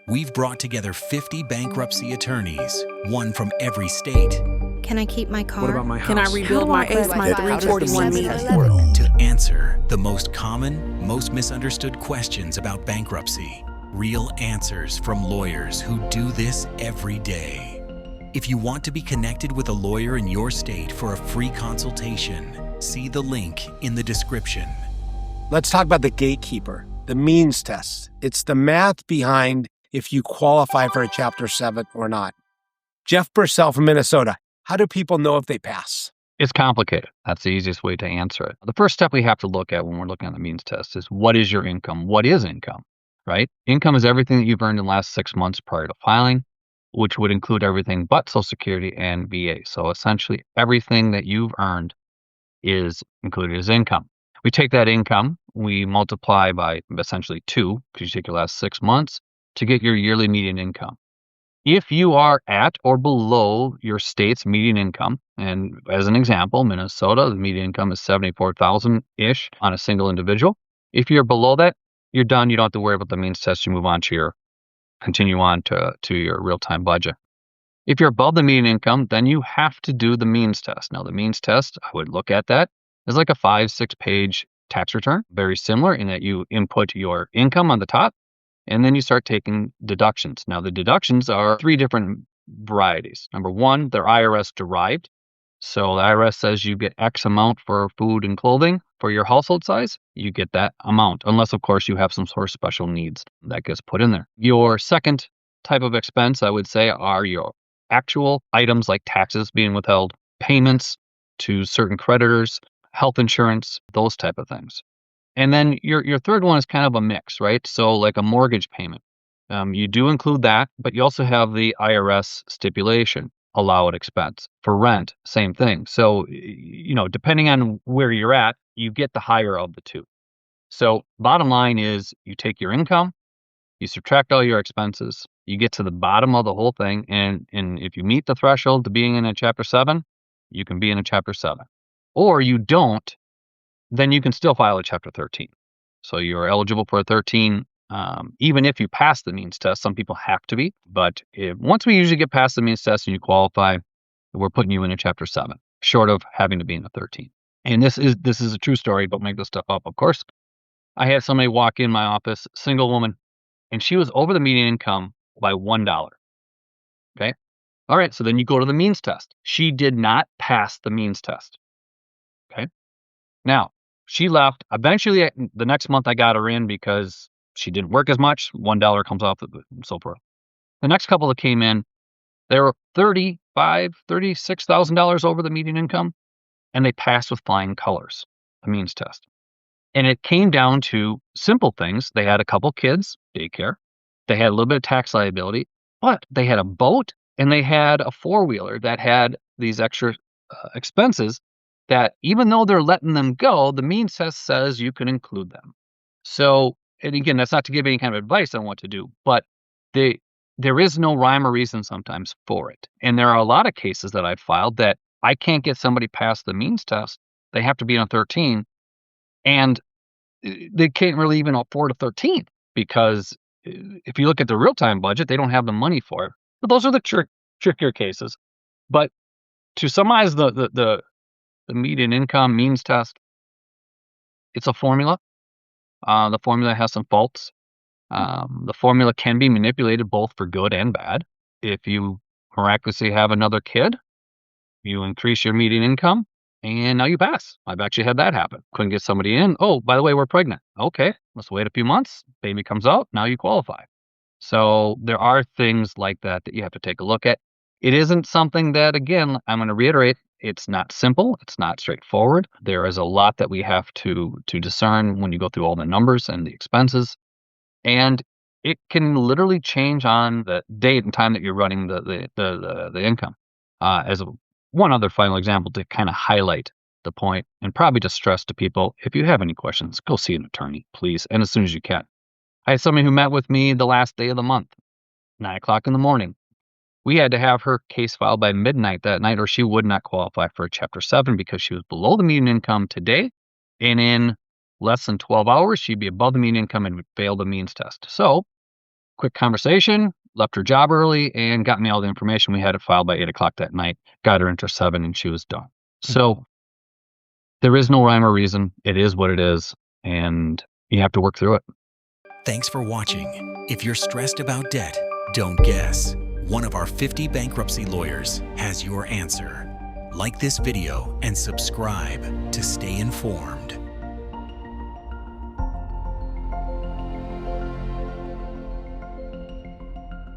We've brought together 50 bankruptcy attorneys, one from every state, Can I keep my car? What about my house? Can I rebuild my ACE, my How does the 341 means meter? test work? to answer the most common, most misunderstood questions about bankruptcy. Real answers from lawyers who do this every day. If you want to be connected with a lawyer in your state for a free consultation, see the link in the description. Let's talk about the gatekeeper, the means test. It's the math behind if you qualify for a Chapter 7 or not. Jeff Bursell from Minnesota. How do people know if they pass? It's complicated. That's the easiest way to answer it. The first step we have to look at when we're looking at the means test is what is your income? What is income, right? Income is everything that you've earned in the last 6 months prior to filing, which would include everything but Social Security and VA. So essentially everything that you've earned is included as income. We take that income, we multiply by essentially 2, because you take your last 6 months, to get your yearly median income. If you are at or below your state's median income, and as an example, Minnesota, the median income is $74,000-ish on a single individual. If you're below that, you're done. You don't have to worry about the means test. You move on to continue on to your real-time budget. If you're above the median income, then you have to do the means test. Now, the means test, I would look at that as like a 5-6 page tax return, very similar in that you input your income on the top, and then you start taking deductions. Now, the deductions are 3 different varieties. Number 1, they're IRS derived. So the IRS says you get X amount for food and clothing for your household size, you get that amount, unless, of course, you have some sort of special needs that gets put in there. Your second type of expense, I would say, are your actual items like taxes being withheld, payments to certain creditors, health insurance, those type of things. And then your third one is kind of a mix, right? So like a mortgage payment. You do include that, but you also have the IRS stipulation, allowed expense. For rent, same thing. So, depending on where you're at, you get the higher of the two. So bottom line is you take your income, you subtract all your expenses, you get to the bottom of the whole thing. And if you meet the threshold to being in a Chapter 7, you can be in a Chapter 7. Or you don't, then you can still file a Chapter 13. So you're eligible for a 13, even if you pass the means test. Some people have to be, but once we usually get past the means test and you qualify, we're putting you in a Chapter 7, short of having to be in a 13. And this is a true story. Don't make this stuff up, of course. I had somebody walk in my office, single woman, and she was over the median income by $1. Okay. All right. So then you go to the means test. She did not pass the means test. Okay. Now, she left. Eventually, the next month I got her in because she didn't work as much. $1 comes off and so forth. The next couple that came in, they were $35,000, $36,000 over the median income, and they passed with flying colors, the means test. And it came down to simple things. They had a couple kids, daycare. They had a little bit of tax liability, but they had a boat and they had a 4-wheeler that had these extra expenses that even though they're letting them go, the means test says you can include them. So, and again, that's not to give any kind of advice on what to do, but there is no rhyme or reason sometimes for it. And there are a lot of cases that I've filed that I can't get somebody past the means test. They have to be on 13, and they can't really even afford a 13 because if you look at the real-time budget, they don't have the money for it. But those are the trickier cases. But to summarize the median income means test, it's a formula. The formula has some faults. The formula can be manipulated both for good and bad. If you miraculously have another kid, you increase your median income, and now you pass. I've actually had that happen. Couldn't get somebody in. Oh, by the way, we're pregnant. Okay, let's wait a few months. Baby comes out. Now you qualify. So there are things like that you have to take a look at. It isn't something that, again, I'm going to reiterate, it's not simple. It's not straightforward. There is a lot that we have to discern when you go through all the numbers and the expenses. And it can literally change on the date and time that you're running the income. As one other final example to kind of highlight the point and probably just stress to people, if you have any questions, go see an attorney, please, and as soon as you can. I had somebody who met with me the last day of the month, 9 o'clock in the morning. We had to have her case filed by midnight that night, or she would not qualify for a Chapter 7 because she was below the median income today, and in less than 12 hours, she'd be above the median income and would fail the means test. So quick conversation, left her job early, and got me all the information. We had it filed by 8 o'clock that night, got her into 7, and she was done. So there is no rhyme or reason. It is what it is, and you have to work through it. Thanks for watching. If you're stressed about debt, don't guess. One of our 50 bankruptcy lawyers has your answer. Like this video and subscribe to stay informed.